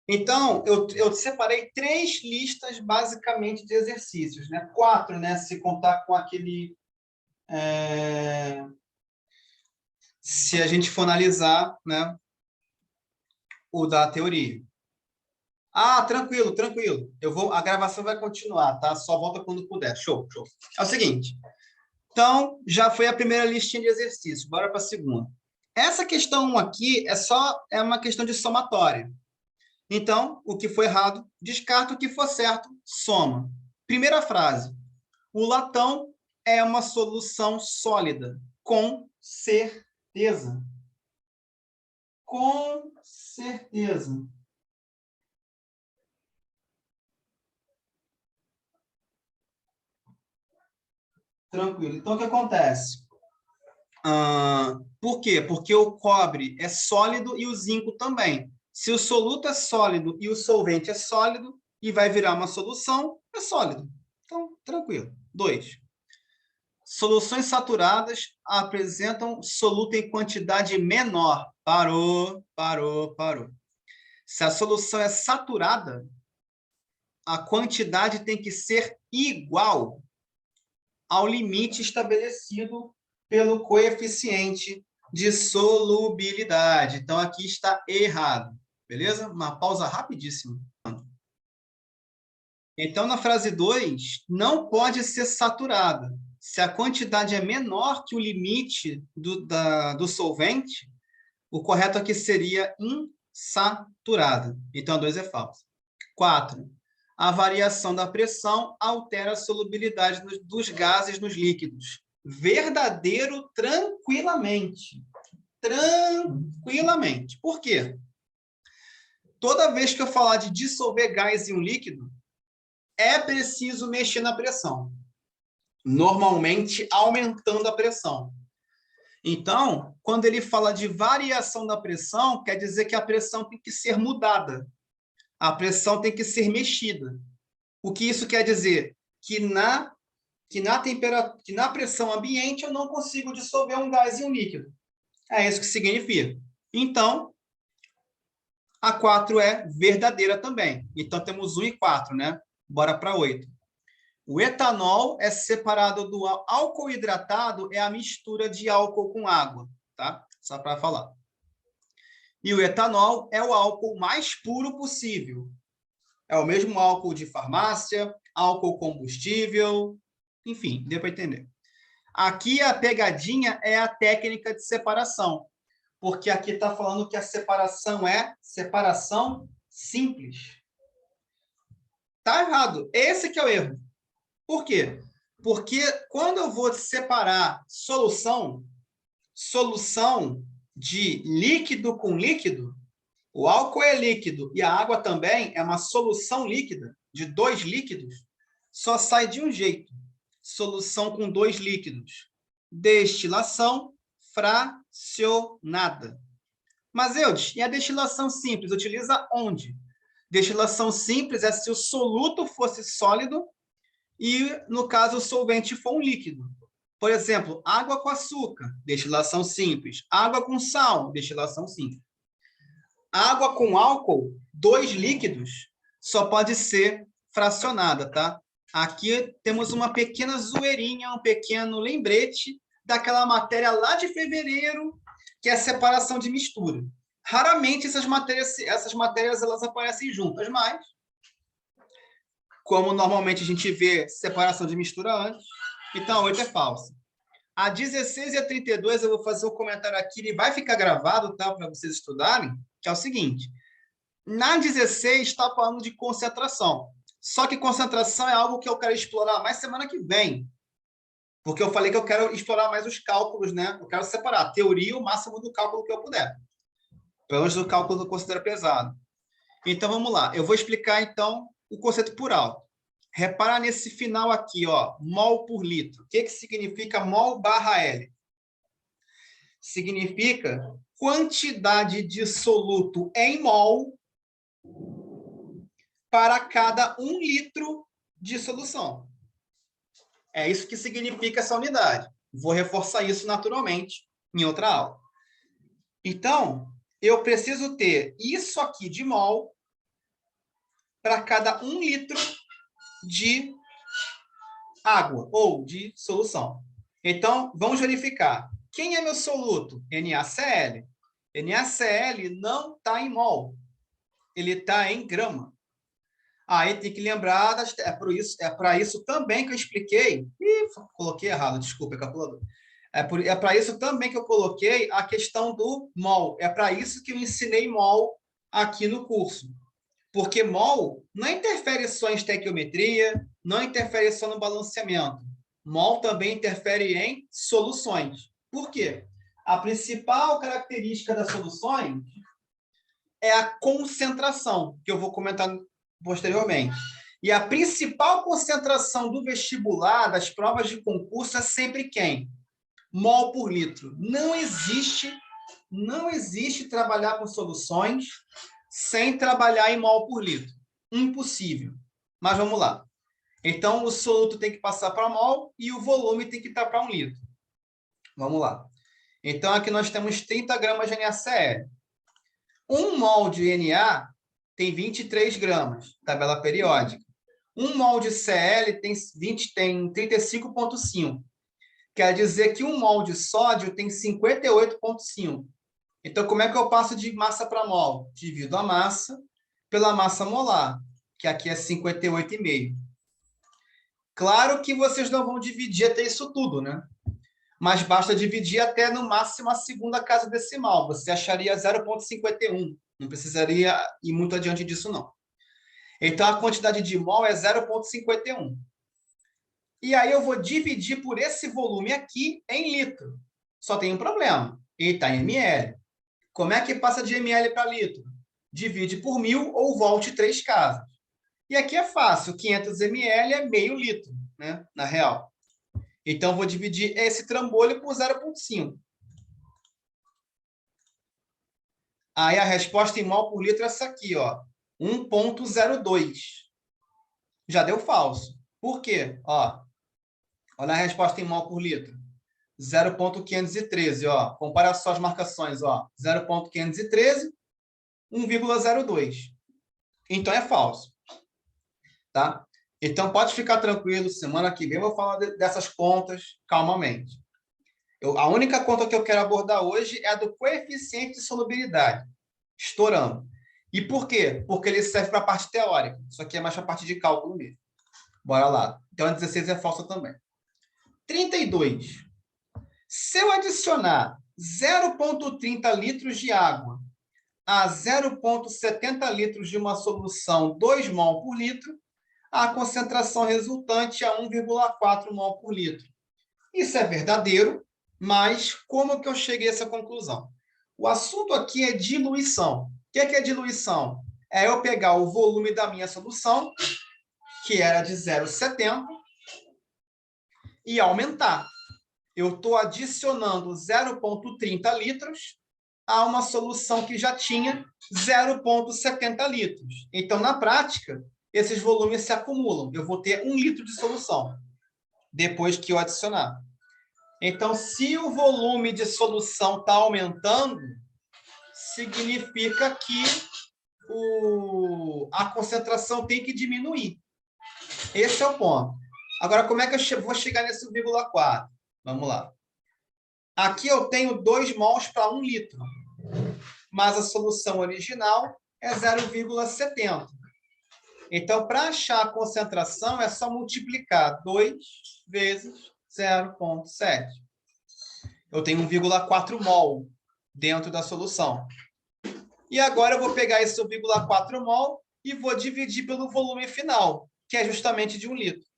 Então, eu separei 3 listas, basicamente, de exercícios, né? 4, né? Se contar com aquele... se a gente for analisar, né? O da teoria. Ah, tranquilo, tranquilo. A gravação vai continuar, tá? Só volta quando puder. Show, show. É o seguinte. Então, já foi a primeira listinha de exercícios. Bora para a segunda. Essa questão 1 aqui é uma questão de somatória. Então, o que foi errado, descarta, o que for certo, soma. Primeira frase. O latão é uma solução sólida, com certeza. Com certeza. Tranquilo. Então, o que acontece? Por quê? Porque o cobre é sólido e o zinco também. Se o soluto é sólido e o solvente é sólido, e vai virar uma solução, é sólido. Então, tranquilo. 2. Soluções saturadas apresentam soluto em quantidade menor. Parou, parou, parou. Se a solução é saturada, a quantidade tem que ser igual ao limite estabelecido pelo coeficiente de solubilidade. Então, aqui está errado. Beleza? Uma pausa rapidíssima. Então, na frase 2, não pode ser saturada. Se a quantidade é menor que o limite do solvente, o correto aqui seria insaturada. Então, a 2 é falsa. 4. A variação da pressão altera a solubilidade dos gases nos líquidos. Verdadeiro tranquilamente. Tranquilamente. Por quê? Toda vez que eu falar de dissolver gás em um líquido, é preciso mexer na pressão. Normalmente, aumentando a pressão. Então, quando ele fala de variação da pressão, quer dizer que a pressão tem que ser mudada. A pressão tem que ser mexida. O que isso quer dizer? Que na pressão ambiente eu não consigo dissolver um gás em um líquido. É isso que significa. Então, a 4 é verdadeira também. Então, temos 1 e 4, né? Bora para 8. O etanol é separado do álcool hidratado, é a mistura de álcool com água, tá? Só para falar. E o etanol é o álcool mais puro possível. É o mesmo álcool de farmácia, álcool combustível, enfim, deu para entender. Aqui a pegadinha é a técnica de separação, porque aqui está falando que a separação é separação simples. Tá errado. Esse que é o erro. Por quê? Porque quando eu vou separar solução de líquido com líquido, o álcool é líquido e a água também é uma solução líquida de 2 líquidos, só sai de um jeito. Solução com 2 líquidos. Destilação fracionada. Mas, Eudes, e a destilação simples? Utiliza onde? Destilação simples é se o soluto fosse sólido e, no caso, o solvente for um líquido. Por exemplo, água com açúcar, destilação simples. Água com sal, destilação simples. Água com álcool, 2 líquidos, só pode ser fracionada, tá? Aqui temos uma pequena zoeirinha, um pequeno lembrete daquela matéria lá de fevereiro, que é a separação de mistura. Raramente essas matérias elas aparecem juntas, mas como normalmente a gente vê separação de mistura antes, então a 8 é falsa. A 16 e a 32 eu vou fazer um comentário aqui, ele vai ficar gravado, tá, para vocês estudarem, que é o seguinte. Na 16 está falando de concentração. Só que concentração é algo que eu quero explorar mais semana que vem. Porque eu falei que eu quero explorar mais os cálculos, né? Eu quero separar a teoria o máximo do cálculo que eu puder. Pelo menos do cálculo que eu considero pesado. Então, vamos lá. Eu vou explicar, então, o conceito por alto. Repara nesse final aqui, ó, mol por litro. O que significa mol barra L? Significa quantidade de soluto em mol para cada 1 litro de solução. É isso que significa essa unidade. Vou reforçar isso naturalmente em outra aula. Então, eu preciso ter isso aqui de mol para cada 1 litro de água ou de solução. Então, vamos verificar. Quem é meu soluto? NaCl. NaCl não está em mol. Ele está em grama. Aí tem que lembrar, é para isso também que eu expliquei. Ih, coloquei errado, desculpa, calculador. É para isso também que eu coloquei a questão do mol. É para isso que eu ensinei mol aqui no curso. Porque mol não interfere só em estequiometria, não interfere só no balanceamento. Mol também interfere em soluções. Por quê? A principal característica das soluções é a concentração, que eu vou comentar posteriormente. E a principal concentração do vestibular, das provas de concurso, é sempre quem? Mol por litro. Não existe trabalhar com soluções sem trabalhar em mol por litro. Impossível. Mas vamos lá. Então, o soluto tem que passar para mol e o volume tem que estar para 1 litro. Vamos lá. Então, aqui nós temos 30 gramas de NaCl. 1 mol de Na tem 23 gramas, tabela periódica. 1 mol de Cl tem 35,5. Quer dizer que 1 mol de sódio tem 58,5. Então, como é que eu passo de massa para mol? Divido a massa pela massa molar, que aqui é 58,5. Claro que vocês não vão dividir até isso tudo, né? Mas basta dividir até, no máximo, a segunda casa decimal. Você acharia 0,51. Não precisaria ir muito adiante disso, não. Então, a quantidade de mol é 0,51. E aí eu vou dividir por esse volume aqui em litro. Só tem um problema. Ele está em ml. Como é que passa de ml para litro? Divide por 1000 ou volte 3 casas. E aqui é fácil. 500 ml é meio litro, né? Na real. Então, vou dividir esse trambolho por 0,5. Aí, a resposta em mol por litro é essa aqui, ó. 1,02. Já deu falso. Por quê? Ó, olha a resposta em mol por litro. 0,513, ó. Compara só as marcações, ó. 0,513, 1,02. Então, é falso. Tá? Então, pode ficar tranquilo. Semana que vem eu vou falar dessas contas calmamente. A única conta que eu quero abordar hoje é a do coeficiente de solubilidade. Estourando. E por quê? Porque ele serve para a parte teórica. Isso aqui é mais para a parte de cálculo mesmo. Bora lá. Então, a 16 é falsa também. 32. Se eu adicionar 0,30 litros de água a 0,70 litros de uma solução 2 mol por litro, a concentração resultante é 1,4 mol por litro. Isso é verdadeiro, mas como que eu cheguei a essa conclusão? O assunto aqui é diluição. O que é diluição? É eu pegar o volume da minha solução, que era de 0,70, e aumentar. Eu estou adicionando 0,30 litros a uma solução que já tinha 0,70 litros. Então, na prática, esses volumes se acumulam. Eu vou ter 1 litro de solução depois que eu adicionar. Então, se o volume de solução está aumentando, significa que a concentração tem que diminuir. Esse é o ponto. Agora, como é que eu vou chegar nesse 1,4? Vamos lá. Aqui eu tenho 2 mols para 1 litro, mas a solução original é 0,70. Então, para achar a concentração, é só multiplicar 2 vezes 0,7. Eu tenho 1,4 mol dentro da solução. E agora eu vou pegar esse 1,4 mol e vou dividir pelo volume final, que é justamente de 1 litro.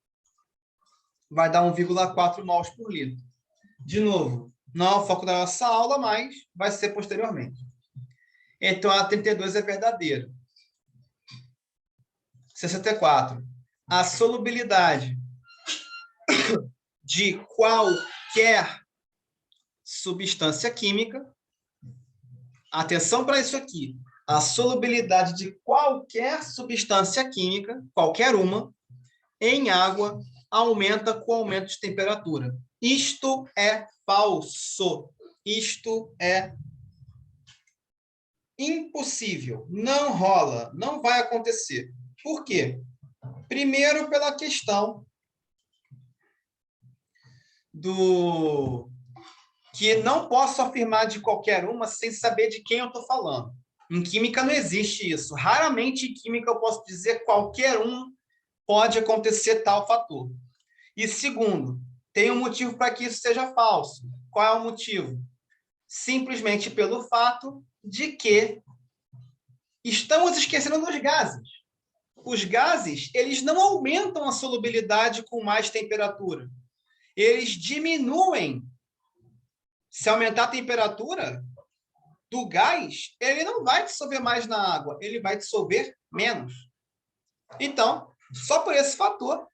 Vai dar 1,4 mols por litro. De novo, não é o foco da nossa aula, mas vai ser posteriormente. Então, a 32 é verdadeira. 64. A solubilidade de qualquer substância química. Atenção para isso aqui. A solubilidade de qualquer substância química, qualquer uma, em água, aumenta com o aumento de temperatura. Isto é falso. Isto é impossível. Não rola. Não vai acontecer. Por quê? Primeiro, pela questão do que não posso afirmar de qualquer uma sem saber de quem eu estou falando. Em química não existe isso. Raramente em química eu posso dizer qualquer um pode acontecer tal fator. E segundo, tem um motivo para que isso seja falso. Qual é o motivo? Simplesmente pelo fato de que estamos esquecendo dos gases. Os gases, eles não aumentam a solubilidade com mais temperatura. Eles diminuem. Se aumentar a temperatura do gás, ele não vai dissolver mais na água, ele vai dissolver menos. Então, só por esse fator,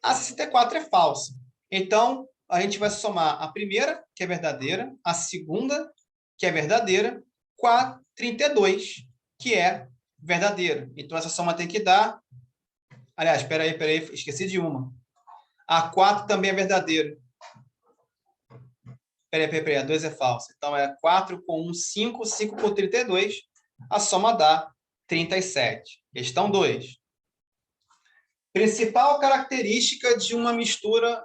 a 64 é falsa. Então, a gente vai somar a primeira, que é verdadeira, a segunda, que é verdadeira, com a 32, que é verdadeira. Então, essa soma tem que dar... Aliás, espera aí, esqueci de uma. A 4 também é verdadeira. Peraí, a 2 é falsa. Então, é 4 com 1, 5, 5 com 32. A soma dá 37. Questão 2. Principal característica de uma mistura,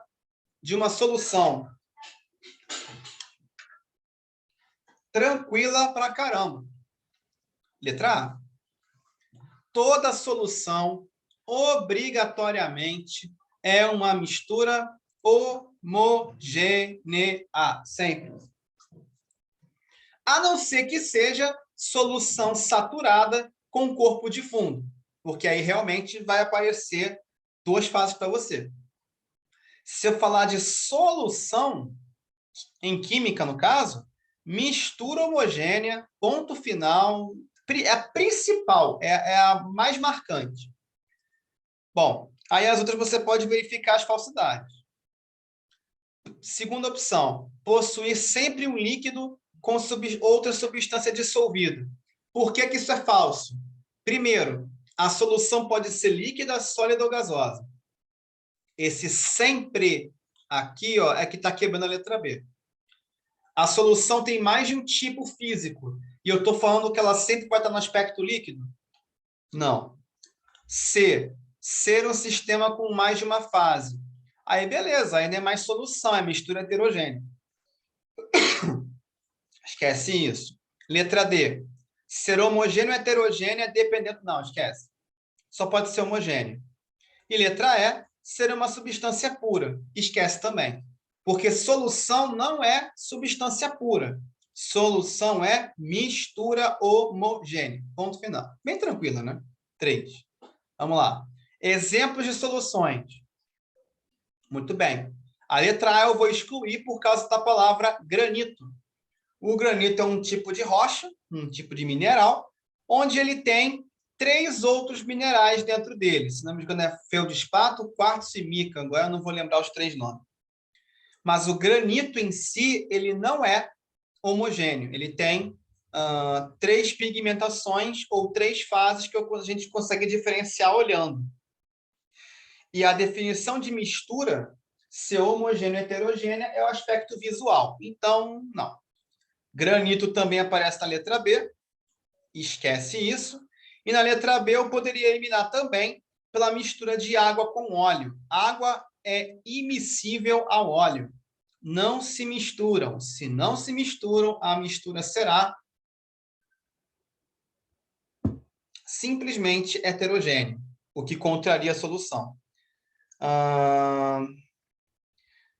de uma solução. Tranquila pra caramba. Letra A. Toda solução, obrigatoriamente, é uma mistura homogênea. Sempre. A não ser que seja solução saturada com corpo de fundo, porque aí realmente vai aparecer duas fases para você. Se eu falar de solução, em química, no caso, mistura homogênea, ponto final, é a principal, é a mais marcante. Bom, aí as outras você pode verificar as falsidades. Segunda opção, possuir sempre um líquido com outra substância dissolvida. Por que que isso é falso? Primeiro, a solução pode ser líquida, sólida ou gasosa. Esse sempre aqui, ó, é que está quebrando a letra B. A solução tem mais de um tipo físico. E eu estou falando que ela sempre vai estar no aspecto líquido? Não. C, ser um sistema com mais de uma fase. Aí, beleza, aí não é mais solução, é mistura heterogênea. Esquece isso. Letra D. Ser homogêneo ou heterogênea, dependendo... Não, esquece. Só pode ser homogêneo. E letra E. Ser uma substância pura. Esquece também. Porque solução não é substância pura. Solução é mistura homogênea. Ponto final. Bem tranquila, né? 3. Vamos lá. Exemplos de soluções. Muito bem. A letra A eu vou excluir por causa da palavra granito. O granito é um tipo de rocha, um tipo de mineral, onde ele tem 3 outros minerais dentro dele. Se não me engano, é feldespato, quartzo e mica. Agora eu não vou lembrar os 3 nomes. Mas o granito em si, ele não é homogêneo. Ele tem 3 pigmentações ou 3 fases que a gente consegue diferenciar olhando. E a definição de mistura, ser homogêneo ou heterogênea, é o aspecto visual. Então, não. Granito também aparece na letra B. Esquece isso. E na letra B eu poderia eliminar também pela mistura de água com óleo. Água é immiscível ao óleo. Não se misturam. Se não se misturam, a mistura será simplesmente heterogênea, o que contraria a solução.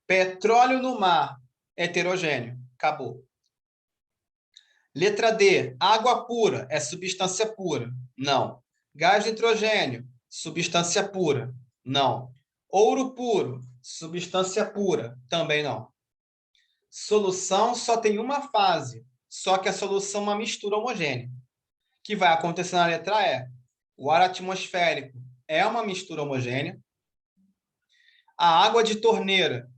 Petróleo no mar, heterogêneo. Acabou. Letra D, água pura, é substância pura? Não. Gás de nitrogênio, substância pura? Não. Ouro puro, substância pura? Também não. Solução só tem uma fase, só que a solução é uma mistura homogênea. Que vai acontecer na letra E. O ar atmosférico é uma mistura homogênea. A água de torneira,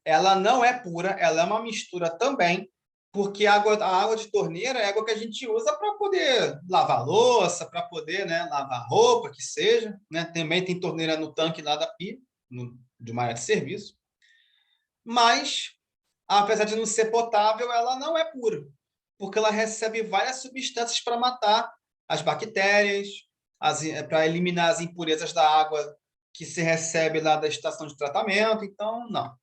ela não é pura, ela é uma mistura também, porque a água de torneira é água que a gente usa para poder lavar louça, para poder, né, lavar roupa, que seja. Né? Também tem torneira no tanque lá da pia, de uma área de serviço. Mas, apesar de não ser potável, ela não é pura, porque ela recebe várias substâncias para matar as bactérias, para eliminar as impurezas da água que se recebe lá da estação de tratamento. Então, não.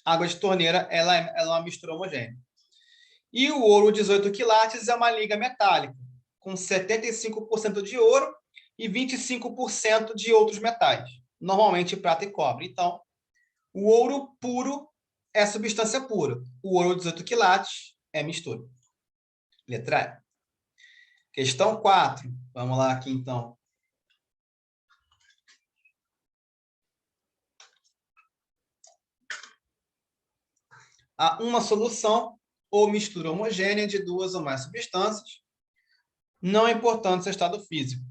Água de torneira, ela é uma mistura homogênea. E o ouro 18 quilates é uma liga metálica, com 75% de ouro e 25% de outros metais, normalmente prata e cobre. Então, o ouro puro é substância pura. O ouro 18 quilates é mistura. Letra E. Questão 4. Vamos lá aqui, então. Há uma solução ou mistura homogênea de duas ou mais substâncias, não é importante seu estado físico.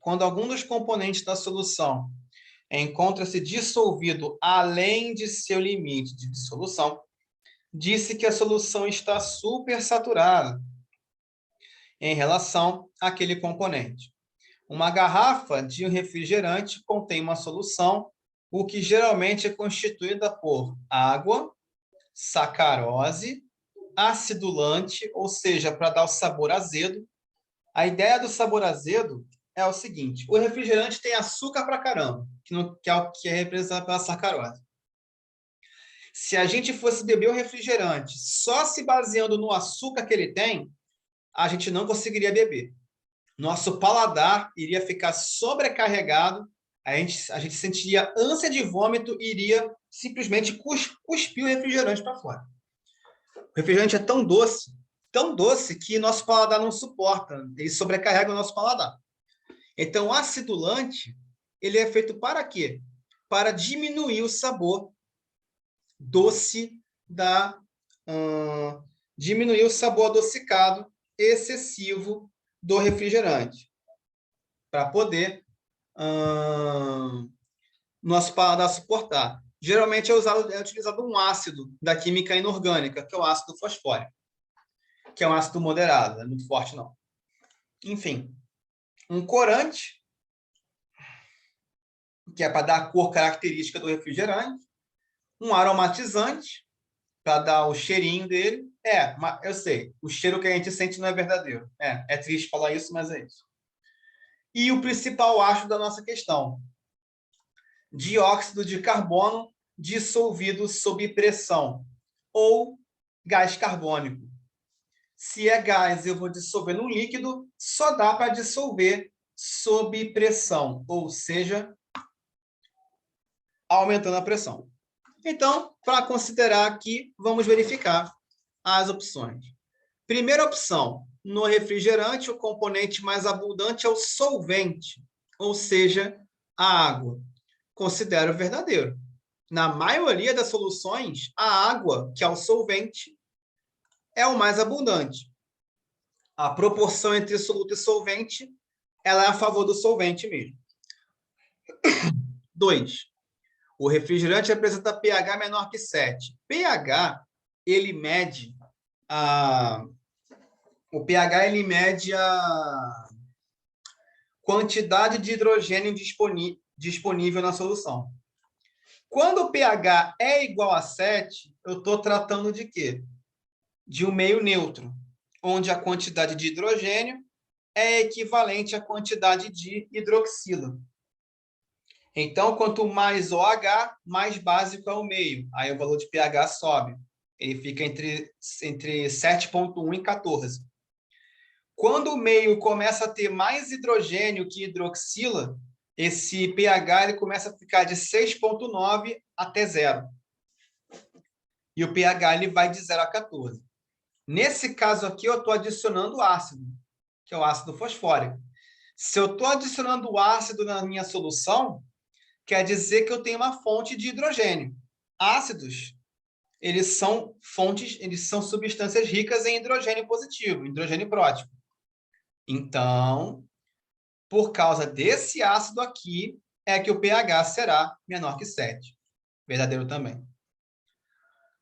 Quando algum dos componentes da solução encontra-se dissolvido além de seu limite de dissolução, disse que a solução está supersaturada em relação àquele componente. Uma garrafa de um refrigerante contém uma solução, o que geralmente é constituída por água, sacarose, acidulante, ou seja, para dar o sabor azedo. A ideia do sabor azedo é o seguinte: o refrigerante tem açúcar pra caramba, que é o que é representado pela sacarose. Se a gente fosse beber o refrigerante só se baseando no açúcar que ele tem, a gente não conseguiria beber. Nosso paladar iria ficar sobrecarregado, a gente sentiria ânsia de vômito e iria simplesmente cuspir o refrigerante para fora. O refrigerante é tão doce que nosso paladar não suporta, ele sobrecarrega o nosso paladar. Então, o acidulante, ele é feito para quê? Para diminuir o sabor doce diminuir o sabor adocicado excessivo do refrigerante, para poder nosso paladar suportar. Geralmente é utilizado um ácido da química inorgânica, que é o ácido fosfórico, que é um ácido moderado, não é muito forte não. Enfim, um corante, que é para dar a cor característica do refrigerante, um aromatizante, para dar o cheirinho dele. Eu sei, o cheiro que a gente sente não é verdadeiro. É triste falar isso, mas é isso. E o principal ácido da nossa questão, dióxido de carbono dissolvido sob pressão, ou gás carbônico. Se é gás, eu vou dissolver no líquido, só dá para dissolver sob pressão, ou seja, aumentando a pressão. Então, para considerar aqui, vamos verificar as opções. Primeira opção, no refrigerante, o componente mais abundante é o solvente, ou seja, a água. Considero verdadeiro. Na maioria das soluções, a água, que é o solvente, é o mais abundante. A proporção entre soluto e solvente, ela é a favor do solvente mesmo. 2. O refrigerante apresenta pH menor que 7. Ele mede o pH ele mede a quantidade de hidrogênio disponível na solução. Quando o pH é igual a 7, eu estou tratando de quê? De um meio neutro, onde a quantidade de hidrogênio é equivalente à quantidade de hidroxila. Então, quanto mais OH, mais básico é o meio. Aí o valor de pH sobe. Ele fica entre 7,1 e 14. Quando o meio começa a ter mais hidrogênio que hidroxila, esse pH ele começa a ficar de 6,9 até 0. E o pH ele vai de 0 a 14. Nesse caso aqui, eu estou adicionando ácido, que é o ácido fosfórico. Se eu estou adicionando ácido na minha solução, quer dizer que eu tenho uma fonte de hidrogênio. Ácidos, eles são substâncias ricas em hidrogênio positivo, hidrogênio prótico. Então, por causa desse ácido aqui, é que o pH será menor que 7. Verdadeiro também.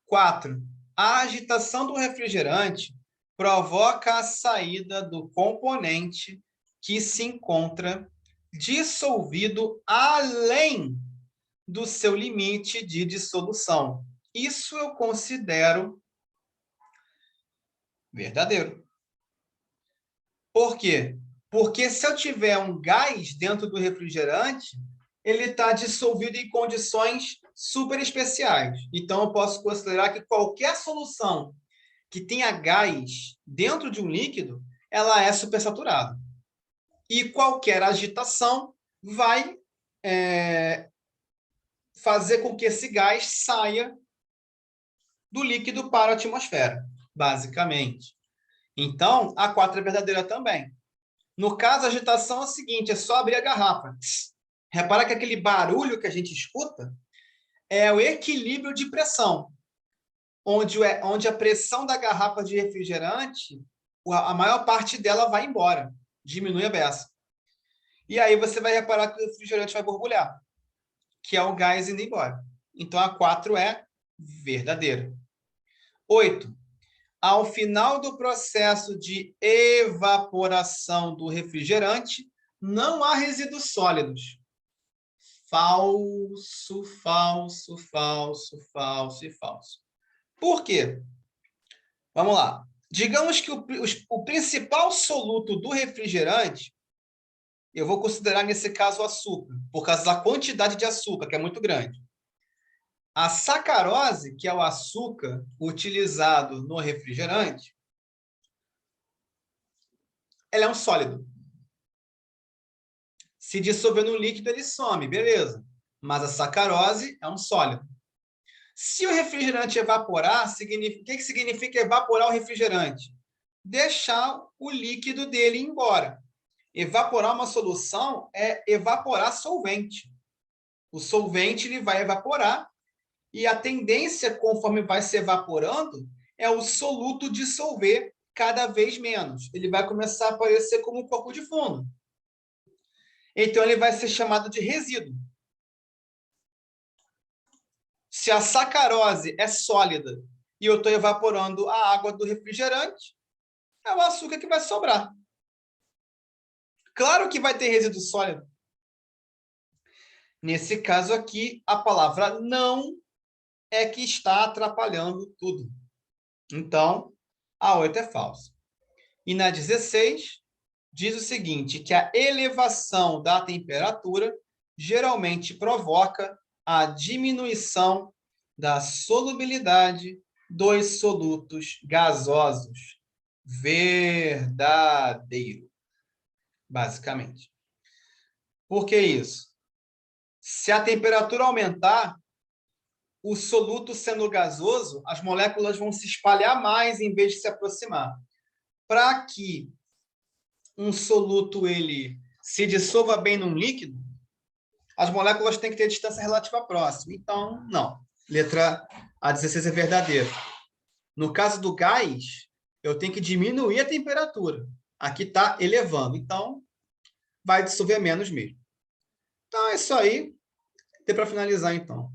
4. A agitação do refrigerante provoca a saída do componente que se encontra dissolvido além do seu limite de dissolução. Isso eu considero verdadeiro. Por quê? Porque se eu tiver um gás dentro do refrigerante, ele está dissolvido em condições super especiais. Então, eu posso considerar que qualquer solução que tenha gás dentro de um líquido, ela é supersaturada. E qualquer agitação vai fazer com que esse gás saia do líquido para a atmosfera, basicamente. Então, a 4 é verdadeira também. No caso, a agitação é o seguinte, é só abrir a garrafa. Repara que aquele barulho que a gente escuta é o equilíbrio de pressão, onde a pressão da garrafa de refrigerante, a maior parte dela vai embora, diminui a beça. E aí você vai reparar que o refrigerante vai borbulhar, que é o gás indo embora. Então, a 4 é verdadeira. 8. Ao final do processo de evaporação do refrigerante, não há resíduos sólidos. Falso, falso, falso, falso e falso. Por quê? Vamos lá. Digamos que o principal soluto do refrigerante, eu vou considerar nesse caso o açúcar, por causa da quantidade de açúcar, que é muito grande. A sacarose, que é o açúcar utilizado no refrigerante, ela é um sólido. Se dissolver no líquido, ele some, beleza. Mas a sacarose é um sólido. Se o refrigerante evaporar, o que significa evaporar o refrigerante? Deixar o líquido dele ir embora. Evaporar uma solução é evaporar solvente. O solvente ele vai evaporar e a tendência, conforme vai se evaporando, é o soluto dissolver cada vez menos. Ele vai começar a aparecer como um corpo de fundo. Então, ele vai ser chamado de resíduo. Se a sacarose é sólida e eu estou evaporando a água do refrigerante, é o açúcar que vai sobrar. Claro que vai ter resíduo sólido. Nesse caso aqui, a palavra não é que está atrapalhando tudo. Então, a 8 é falsa. E na 16, diz o seguinte, que a elevação da temperatura geralmente provoca a diminuição da solubilidade dos solutos gasosos. Verdadeiro, basicamente. Por que isso? Se a temperatura aumentar, o soluto sendo gasoso, as moléculas vão se espalhar mais em vez de se aproximar. Para que um soluto ele se dissolva bem num líquido, as moléculas têm que ter distância relativa próxima. Então, não. Letra A16 é verdadeira. No caso do gás, eu tenho que diminuir a temperatura. Aqui está elevando. Então, vai dissolver menos mesmo. Então, é isso aí. Tem para finalizar, então.